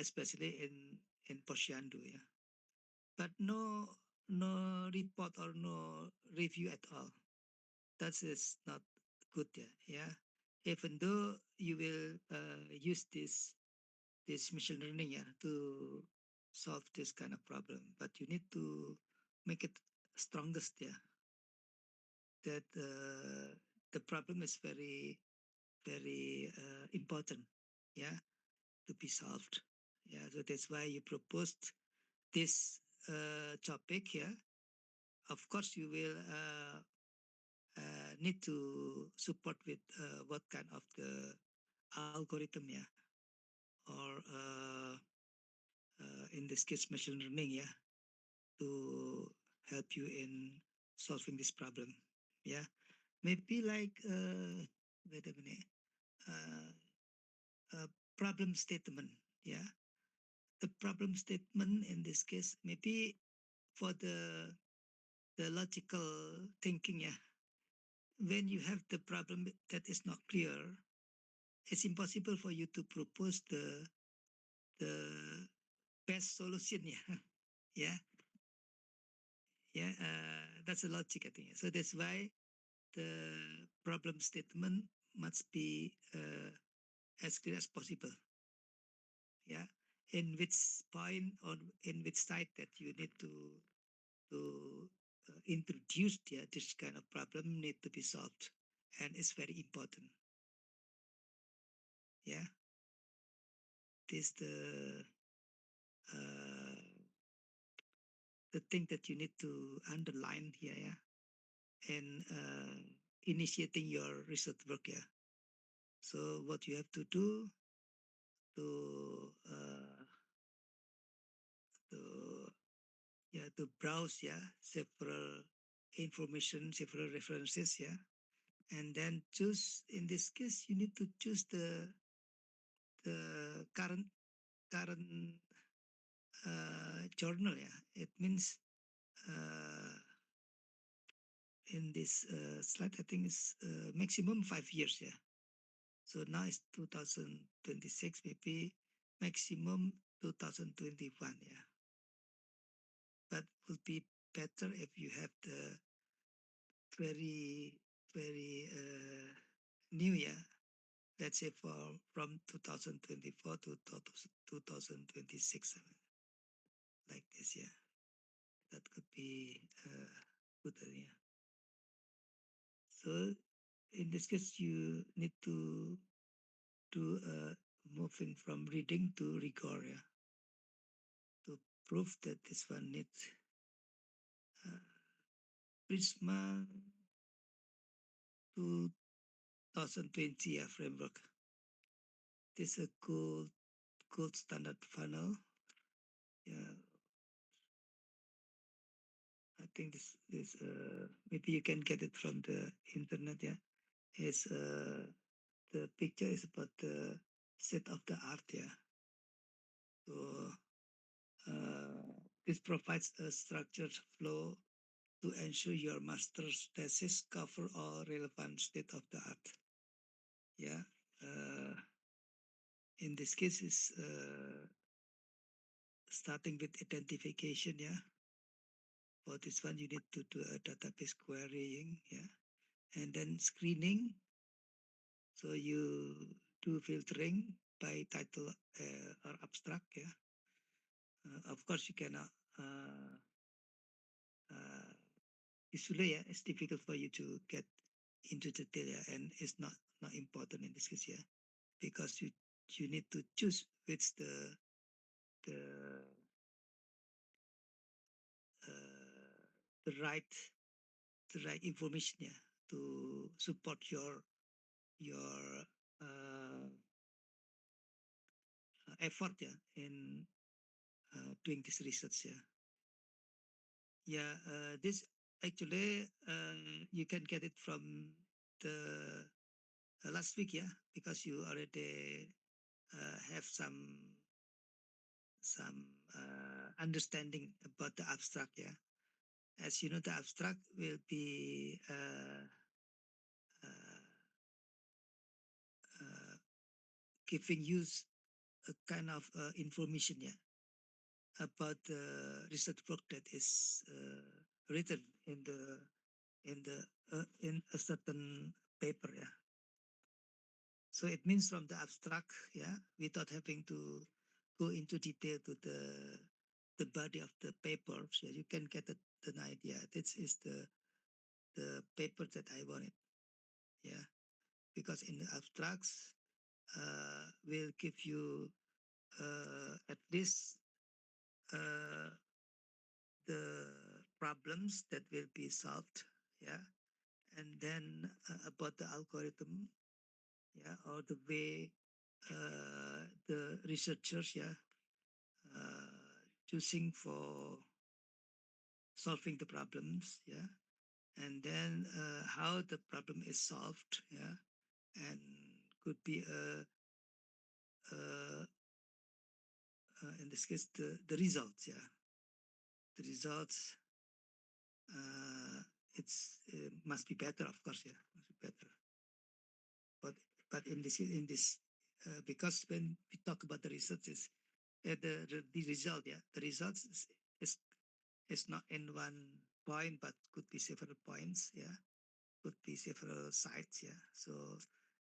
especially in Posyandu, yeah. But no report or no review at all. That is not good, yeah. Yeah. Even though you will use this machine learning, yeah, to solve this kind of problem, but you need to make it strongest, yeah. That the problem is very important, yeah, to be solved. Yeah, so that's why you proposed this topic. Yeah, of course you will need to support with what kind of the algorithm, yeah, or in this case machine learning, yeah, to help you in solving this problem. Yeah, maybe like wait a minute, uh, problem statement. Yeah, the problem statement in this case maybe for the logical thinking, yeah. When you have the problem that is not clear, it's impossible for you to propose the best solution, yeah. Yeah, yeah, that's a logic, I think. So that's why the problem statement must be as clear as possible, yeah. In which point or in which side that you need to introduce, yeah, this kind of problem need to be solved, and it's very important, yeah. This uh, the thing that you need to underline here, yeah, and initiating your research work, yeah. So what you have to do to to to browse, yeah, several information, several references, yeah, and then choose. In this case, you need to choose the current journal, yeah. It means uh, in this slide, I think it's maximum 5 years, yeah. So now it's 2026, maybe maximum 2021, yeah. But would be better if you have the very, very new, yeah. Let's say from 2024 to 2026, like this, yeah. That could be good, yeah. So in this case, you need to do moving from reading to rigor, yeah, to prove that this one needs uh, Prisma 2020, yeah, framework. This is a gold standard funnel. Yeah, I think this maybe you can get it from the internet. Yeah, is the picture is about the set of the art. Yeah, so uh, this provides a structured flow to ensure your master's thesis cover all relevant state of the art. Yeah, uh, in this case is starting with identification. Yeah, for this one you need to do a database querying. Yeah, and then screening. So you do filtering by title or abstract. Yeah, of course you cannot. Uh, Usually, yeah, it's difficult for you to get into detail, yeah, and it's not important in this case, yeah, because you need to choose which the uh, the right information, yeah, to support your uh, effort, yeah, in doing this research, yeah. Yeah, this actually you can get it from the last week, yeah, because you already have some understanding about the abstract, yeah. As you know, the abstract will be uh, giving you a kind of information, yeah, about the research work that is written in a certain paper, yeah. So it means from the abstract, yeah, without having to go into detail to the body of the paper, so you can get an idea. This is the paper that I wanted, yeah, because in the abstracts will give you at least uh, the problems that will be solved, yeah, and then about the algorithm, yeah, or the way the researchers, yeah, choosing for solving the problems, yeah, and then how the problem is solved, yeah, and could be uh, in this case the results, yeah, the results. Uh, it's must be better, of course, yeah, must be better. But but in this because when we talk about the results, is the result, yeah, the results is is not in one point, but could be several points, yeah, could be several sites, yeah. So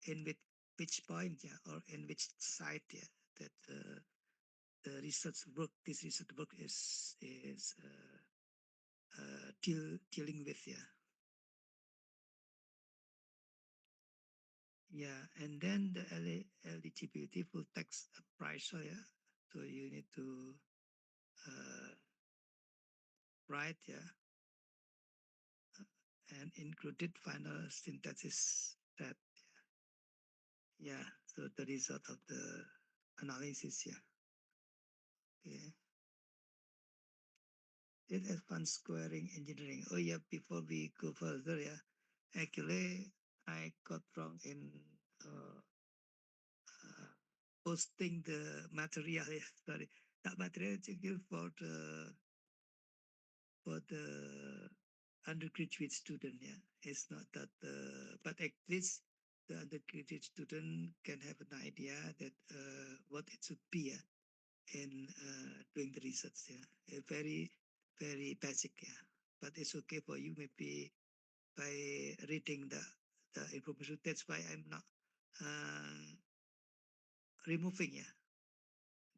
in which point, yeah, or in which site, yeah, that the research work, this research work is dealing with, yeah. Yeah, and then the eligibility full text appraisal, yeah. So you need to uh, write, yeah, and included final synthesis that, yeah. So the result of the analysis, yeah. Okay. In advanced squaring engineering. Oh yeah, before we go further, yeah. Actually, I got wrong in uh, uh, posting the material. Yeah, sorry, that material is for the undergraduate student. Yeah, it's not that. But at least the undergraduate student can have an idea that what it should be. Yeah, in doing the research. Yeah, very very basic. Yeah, but it's okay for you maybe by reading the information. That's why I'm not removing, yeah,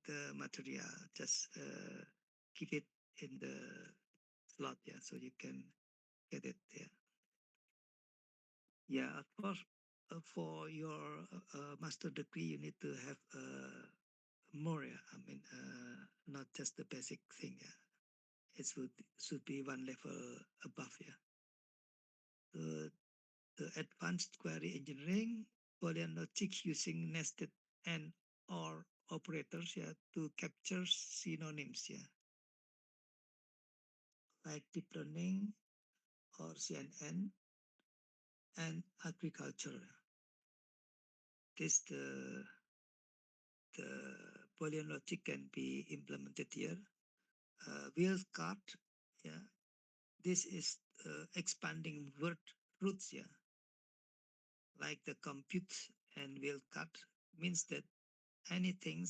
the material. Just keep it in the slot, yeah, so you can get it. Yeah, yeah. Of course, for your master degree, you need to have more. Yeah, I mean, not just the basic thing. Yeah, it should be one level above. Yeah, the the advanced query engineering, Boolean logic using nested and or operators, yeah, to capture synonyms, yeah, like deep learning or CNN and agriculture. This the Boolean logic can be implemented here. Wildcard, yeah, this is expanding word roots, yeah, like the compute and wildcard means that anything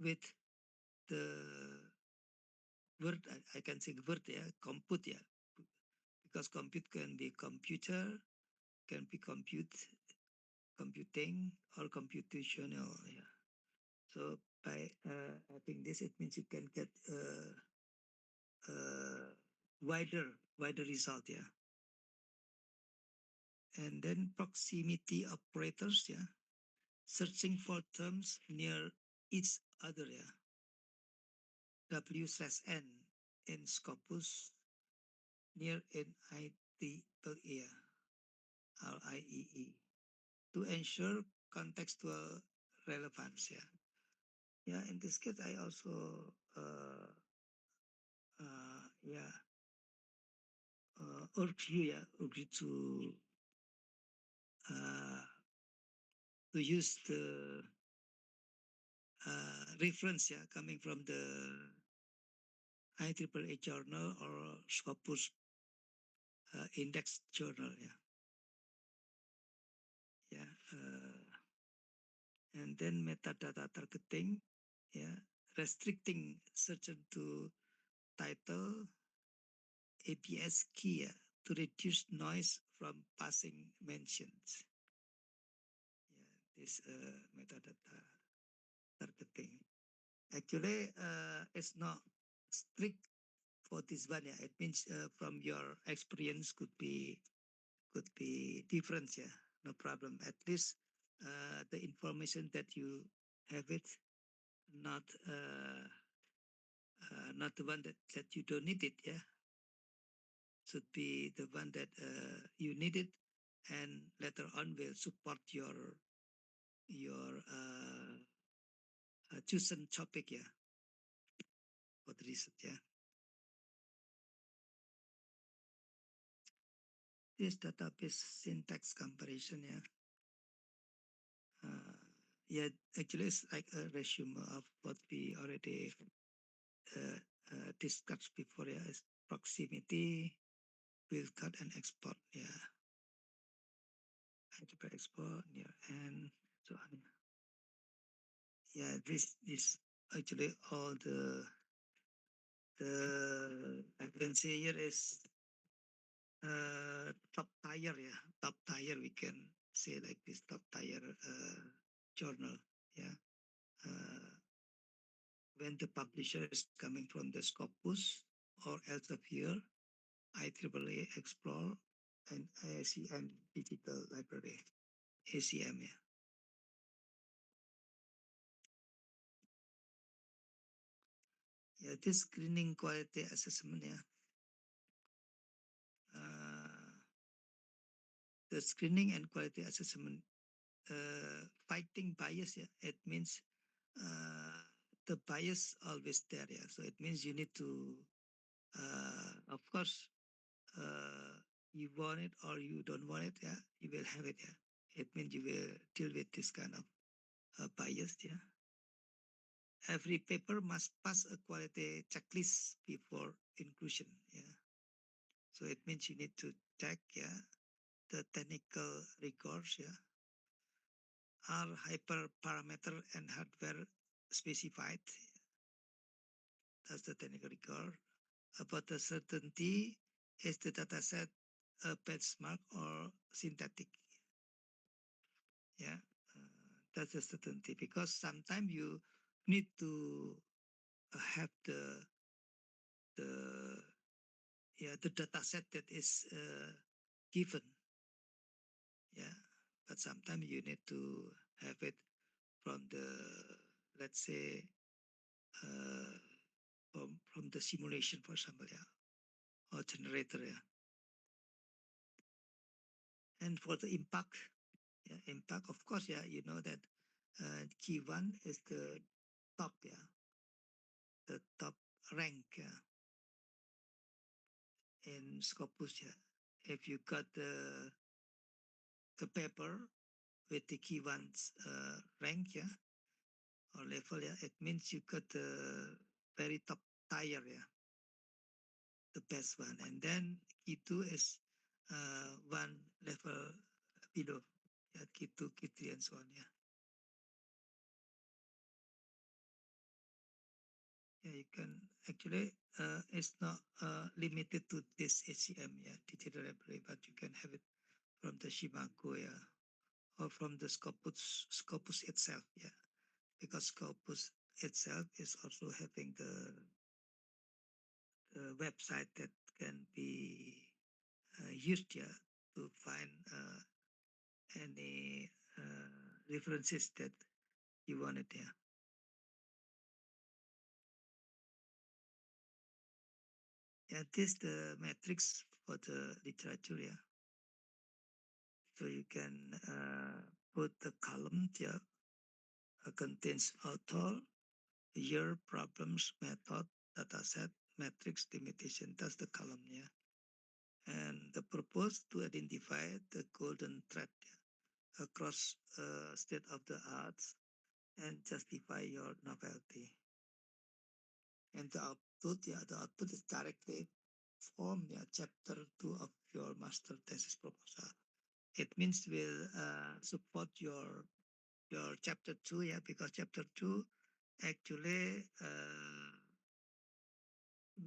with the word, I can say word, yeah, compute, yeah, because compute can be computer, can be computing or computational, yeah. So by having this, it means you can get uh, wider result, yeah. And then proximity operators, yeah, searching for terms near each other, yeah. W/N in Scopus near NIT per year, RIEE, to ensure contextual relevance, yeah. Yeah, in this case, I also, yeah, urge you, yeah, urge you uh, to use the reference, yeah, coming from the IEEE journal or Scopus index journal, yeah, yeah. And then metadata targeting, yeah, restricting search to title, APS key, yeah, to reduce noise from passing mentions. Yeah, this metadata targeting. Actually, it's not strict for this one. Yeah, it means from your experience could be different. Yeah, no problem. At least the information that you have it, not not the one that you don't need it. Yeah, should be the one that you need it, and later on will support your chosen topic. Yeah, for the research. Yeah, this database syntax comparison. Yeah. Uh, yeah, actually, it's like a resume of what we already uh, discussed before. Yeah, is proximity, build, cut, and export. Yeah, algebra export. Yeah, and so on. Yeah, this actually all the I can say here is top tier. Yeah, top tier. We can say like this top tier journal. Yeah. Uh, when the publisher is coming from the Scopus or Elsevier, IEEE Explore, and ISCM Digital Library, ACM. Yeah, yeah, this screening quality assessment. Yeah, uh, the screening and quality assessment, fighting bias. Yeah, it means uh, the bias always there. Yeah, so it means you need to, of course, uh, you want it or you don't want it. Yeah, you will have it. Yeah, it means you will deal with this kind of bias. Yeah, every paper must pass a quality checklist before inclusion. Yeah, so it means you need to check. Yeah, the technical records. Yeah, are hyperparameter and hardware specified. That's the technical record. About the certainty, is the dataset a benchmark or synthetic? Yeah, that's the certainty, because sometimes you need to have the yeah the dataset that is given. Yeah, but sometimes you need to have it from the, let's say, uh, from the simulation, for example. Yeah, or generator. Yeah, and for the impact. Yeah, impact, of course. Yeah, you know that key one is the top. Yeah, the top rank. Yeah, in Scopus. Yeah, if you got the paper with the key ones rank. Yeah, or level. Yeah, it means you got the very top tier. Yeah, the best one. And then key two is one level below. Yeah, key two, key three, and so on. Yeah, yeah, you can actually. It's not limited to this HCM. Yeah, digital library, but you can have it from the Shimago. Yeah, or from the Scopus itself. Yeah, because Scopus itself is also having the website that can be used, yeah, to find any references that you wanted. Yeah, yeah, this the metrics for the literature. Yeah, so you can put the column. Yeah, contains author, year, problems, method, dataset, metrics, limitation. That's the column. Yeah, and the purpose to identify the golden thread, yeah, across state of the arts and justify your novelty. And the output is directly from, yeah, chapter 2 of your master thesis proposal. It means will support your your chapter 2, yeah, because chapter 2 actually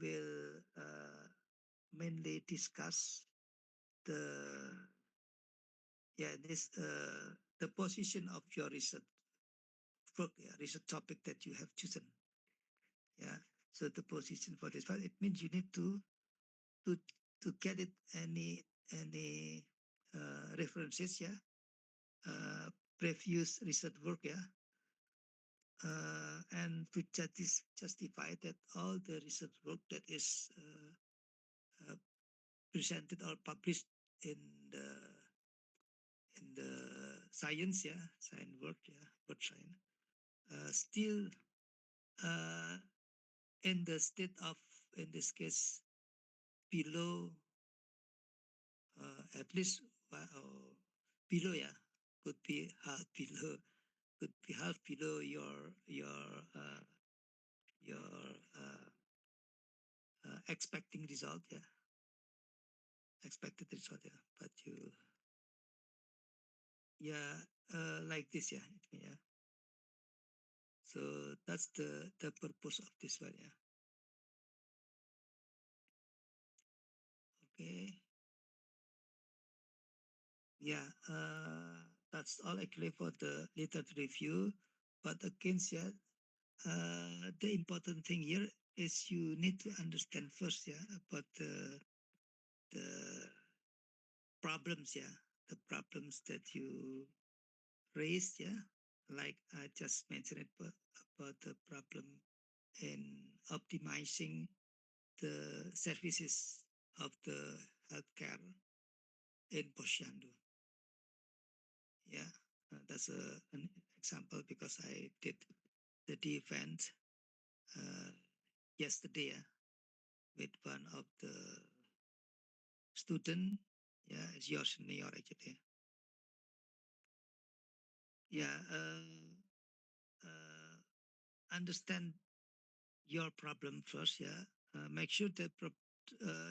will mainly discuss the yeah this the position of your research work, yeah, research topic that you have chosen. Yeah, so the position for this, but it means you need to to get it any references, yeah, uh, previous research work, yeah, and to justify that all the research work that is uh, presented or published in the in the science, yeah, science work, yeah, word science, still uh, in the state of, in this case, below, at least below, yeah, could be half below, could be half below your expecting result, yeah, expected result, yeah, but you, yeah, like this, yeah, yeah. So that's the purpose of this one, yeah. Okay, yeah, that's all actually for the literature review. But again, yeah, the important thing here is you need to understand first, yeah, about the problems, yeah, the problems that you raised, yeah, like I just mentioned it, about the problem in optimizing the services of the healthcare in Posyandu. Yeah, that's an example because I did the event uh, yesterday, yeah, with one of the student. Yeah, it's your senior actually. Yeah, understand your problem first. Yeah, make sure that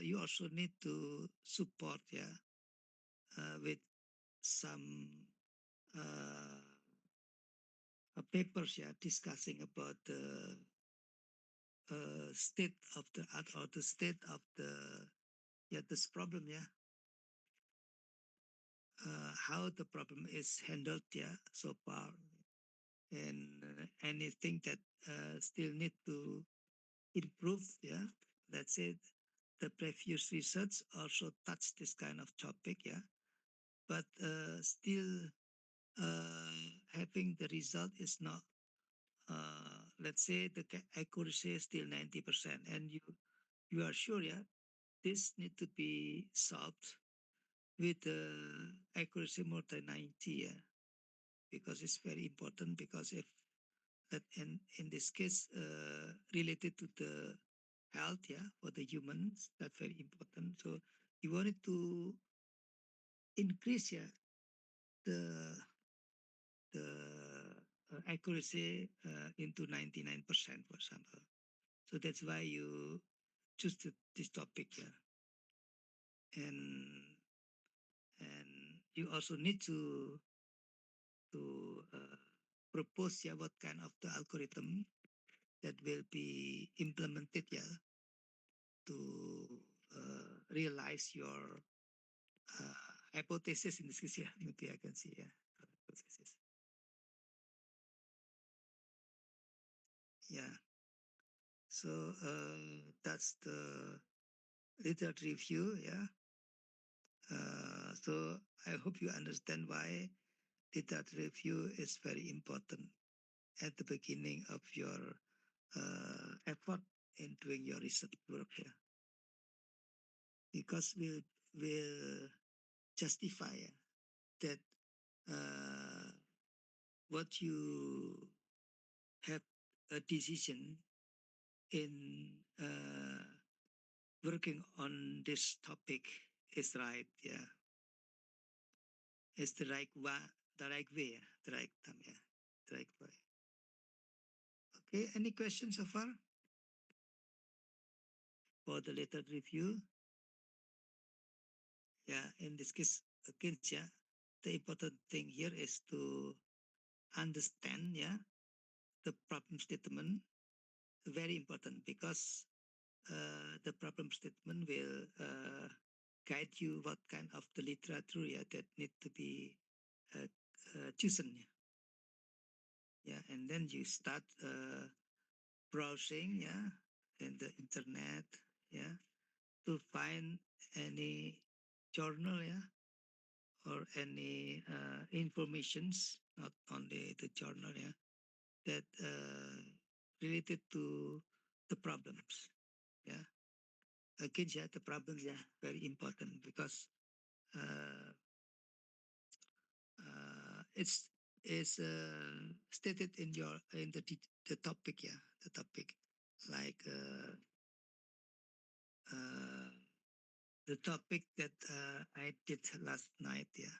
you also need to support. Yeah, with some uh, papers. Yeah, discussing about the state of the art or the state of the, yeah, this problem. Yeah, how the problem is handled. Yeah, so far, and anything that still need to improve. Yeah, let's say the previous research also touched this kind of topic. Yeah, but still having the result is not. Let's say the accuracy is still 90%, and you are sure, yeah, this need to be solved with accuracy more than 90, yeah, because it's very important. Because if that in this case related to the health, yeah, for the humans, that's very important. So you wanted to increase, yeah, the accuracy into 99%, for example. So that's why you choose this topic, yeah, and you also need to propose, yeah, what kind of the algorithm that will be implemented, yeah, to realize your hypothesis in this case, yeah, maybe I can see, yeah, hypothesis. Yeah. So that's the literature review, yeah. So I hope you understand why literature review is very important at the beginning of your effort in doing your research work, yeah. Because we'll justify, yeah, that what you have a decision in working on this topic is right, yeah, is the right way, the right way, yeah, the right time, yeah, the right way. Okay, any questions so far for the later review? Yeah, in this case, again, yeah, the important thing here is to understand, yeah, the problem statement, very important, because the problem statement will guide you what kind of the literature, yeah, that need to be uh, chosen. Yeah, and then you start browsing, yeah, in the internet, yeah, to find any journal, yeah, or any informations, not only the journal, yeah, that related to the problems, yeah. Again, yeah, the problems, yeah, very important, because uh, it's is stated in your in the topic, yeah, the topic, like uh, the topic that I did last night, yeah,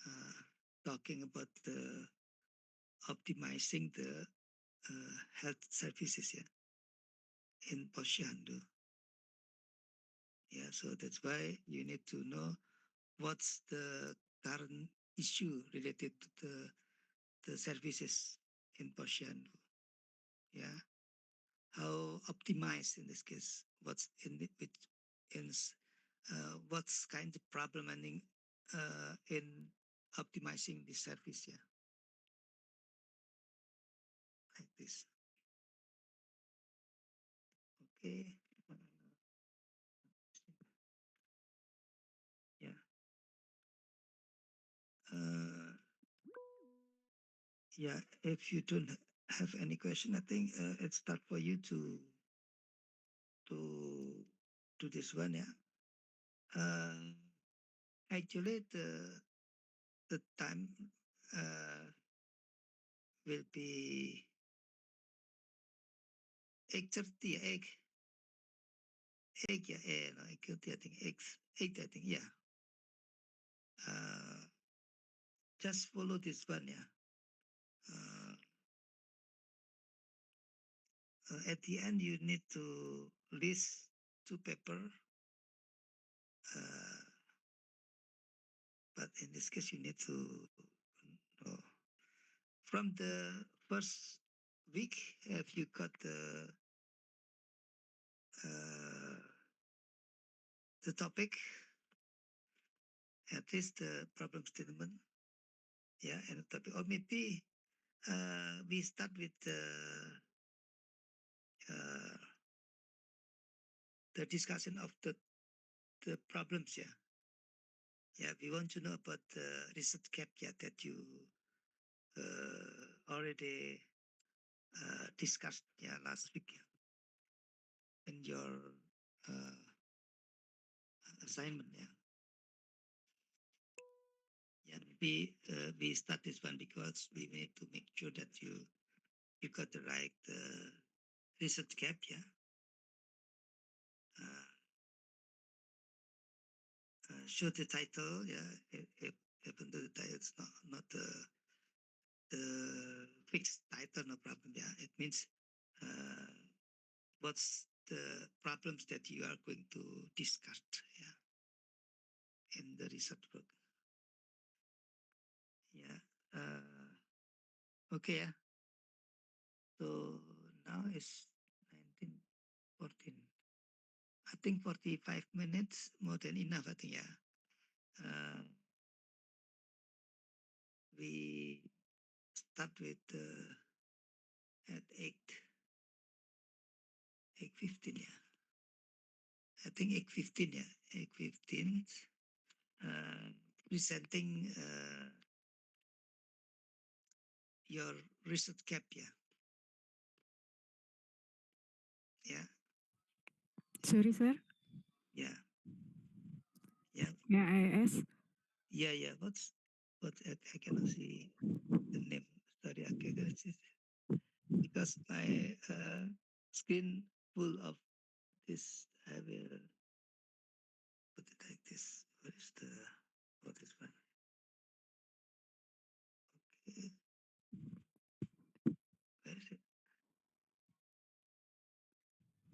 uh, talking about the optimizing the health services, yeah, in Posyandu. Yeah, so that's why you need to know what's the current issue related to the services in Posyandu. Yeah, how optimize in this case, what's in the, which in what's kind of problem in optimizing the service, yeah, like this. Okay. Yeah. Uh, yeah. If you don't have any question, I think it's start for you to to this one. Yeah. Actually, the time uh, will be 8:30. Egg. Yeah. No, 8:30. I think 8. I think. Yeah. Uh, just follow this one. Yeah. Uh, at the end, you need to list two paper. Uh, but in this case, you need to know from the first week, if you got uh, the topic, at least the problem statement, yeah, and the topic, or maybe we start with uh, the discussion of the problems, yeah. Yeah, we want to know about the research gap, yeah, that you already discussed, yeah, last week, yeah, in your uh, assignment, yeah. Yeah, we start this one because we need to make sure that you got the right research gap, yeah. Uh, show the title, yeah. Even though the title is not the fixed title, no problem, yeah. It means uh, what's the problems that you are going to discuss, yeah, in the research work, yeah. Okay, yeah. So now it's 19:14. I think 45 minutes more than enough. I think, yeah. Uh, we start with at 8:15. Yeah, I think 8:15. Yeah, 8:15. Uh, Presenting your research cap. Yeah, yeah, Sorry, sir. yeah, yeah, May I ask? yeah, yeah. What I cannot see the name. Sorry, I cannot see because my screen full of this. I will put it like this. What is one? Okay, where is it?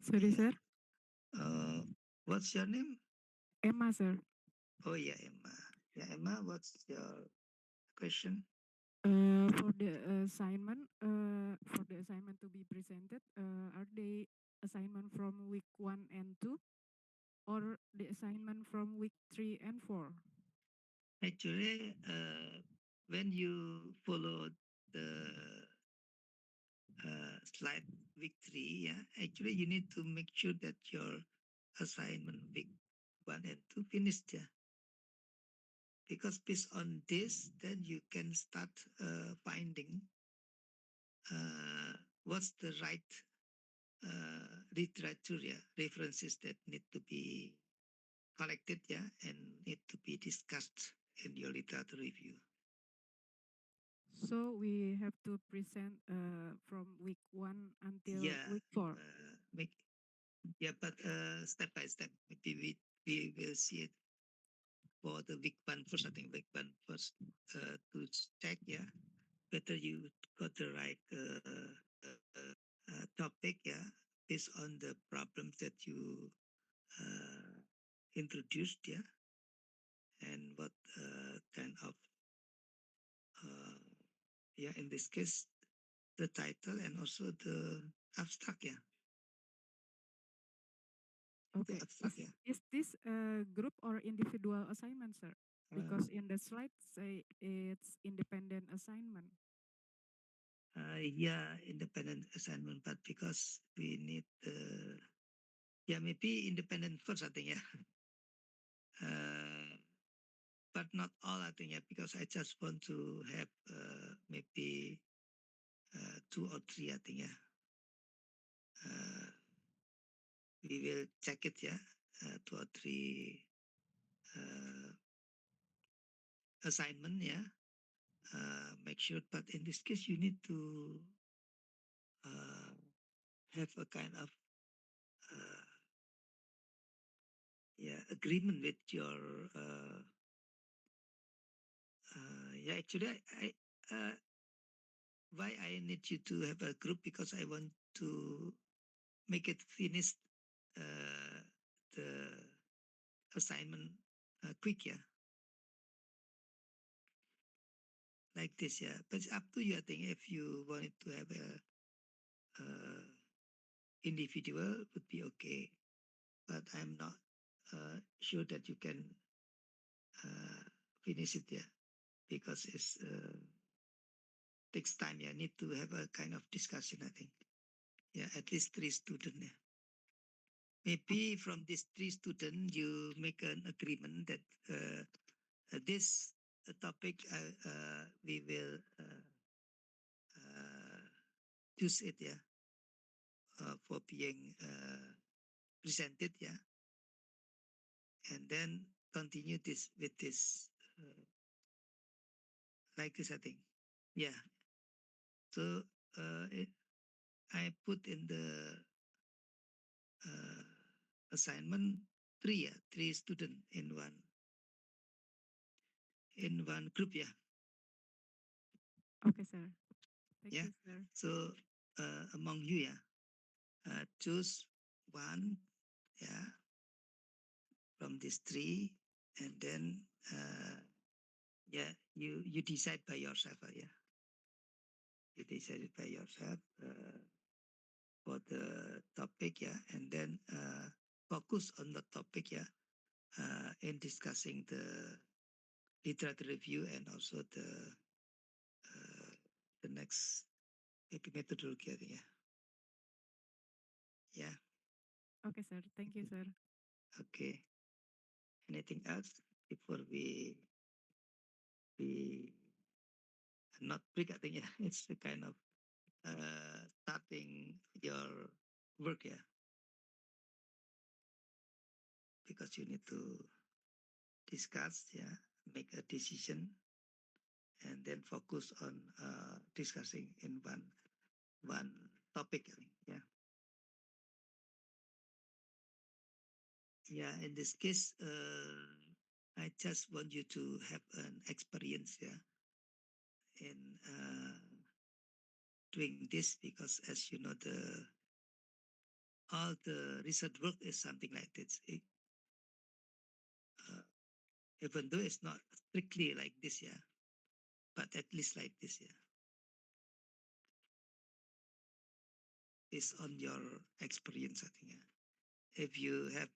Sorry, Yeah. sir. What's your name? Emma, sir. Oh yeah, Emma. Yeah, Emma. What's your question? For the assignment to be presented, are they assignment from week 1 and 2, or the assignment from week 3 and 4? Actually, when you follow the slide week 3, yeah, actually you need to make sure that your assignment week 1 and 2 finished, yeah. Because based on this, then you can start finding uh, what's the right literature, yeah, references that need to be collected, yeah, and need to be discussed in your literature review. So we have to present from week 1 until Yeah, week 4. make yeah, but step by step, maybe we will see it for the week 1 first. I think week 1 first to check, yeah, whether you got the right topic, yeah, based on the problems that you uh, introduced, yeah, and what kind of uh, yeah, in this case, the title and also the abstract, yeah, the Okay. abstract, yeah. Is this a group or individual assignment, sir? Uh, Because in the slide say it's independent assignment. yeah, independent assignment, but because we need yeah, maybe independent first, I think, yeah. Uh, but not all, I think, yeah, because I just want to have maybe 2 or 3, I think, yeah. Uh, we will check it, yeah, 2 or 3 uh, assignment, yeah. Make sure, but in this case, you need to uh, have a kind of uh, yeah agreement with your yeah. Actually, uh, why I need you to have a group, because I want to make it finish the assignment quick, yeah, like this, yeah. But it's up to you, I think. If you wanted to have a uh, individual, would be okay. But I'm not sure that you can uh, finish it, yeah, because it's takes time. Yeah, need to have a kind of discussion, I think. Yeah, at least 3 students. Yeah. Maybe from these 3 students, you make an agreement that this topic we will uh, choose it, yeah, for being presented, yeah, and then continue this with this like this, I think. Yeah. So I put in the uh, assignment 3, yeah, 3 students in one group, yeah, Okay, sir. Thank yeah. you, sir. So among you, yeah, choose one, yeah, from these 3, and then yeah, you decide by yourself, yeah, you decide it by yourself for the topic, yeah, and then focus on the topic, yeah, in discussing the literature review and also the next methodology, I think, yeah. Yeah. Okay, sir. Thank you, sir. Okay. Anything else before we not break? I think, yeah, it's the kind of starting your work, yeah, because you need to discuss, yeah, make a decision, and then focus on discussing in one topic, I think, yeah. Yeah, in this case, I just want you to have an experience, yeah, in doing this, because as you know, the all the research work is something like this. Uh, even though it's not strictly like this, yeah, but at least like this, yeah. Based on your experience, I think. Yeah. If you have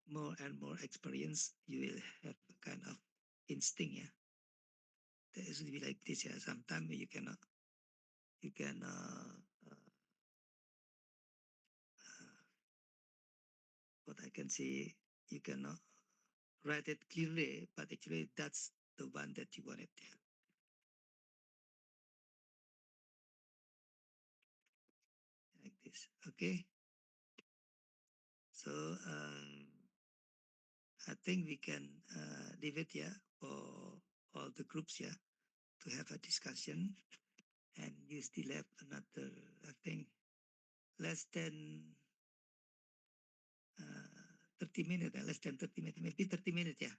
more and more experience, you will have a kind of instinct, yeah. That is be like this, yeah. Sometimes you cannot, you can, what I can say, you cannot write it clearly, but actually that's the one that you wanted, yeah. Like this, okay. So I think we can leave it, yeah, for all the groups, yeah, to have a discussion. And you still have another, I think, less than 30 minutes, less than 30 minutes, maybe 30 minutes, yeah.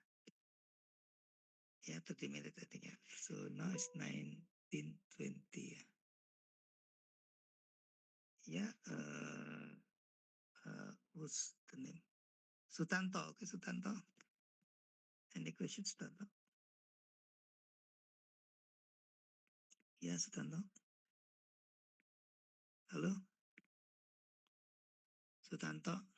Yeah, 30 minutes, I think, yeah. So now it's 19:20, yeah. Yeah, what's the name? Sutanto, okay, Sutanto. Any questions, Sutanto? Yeah, Sutanto. Hello? Sutanto?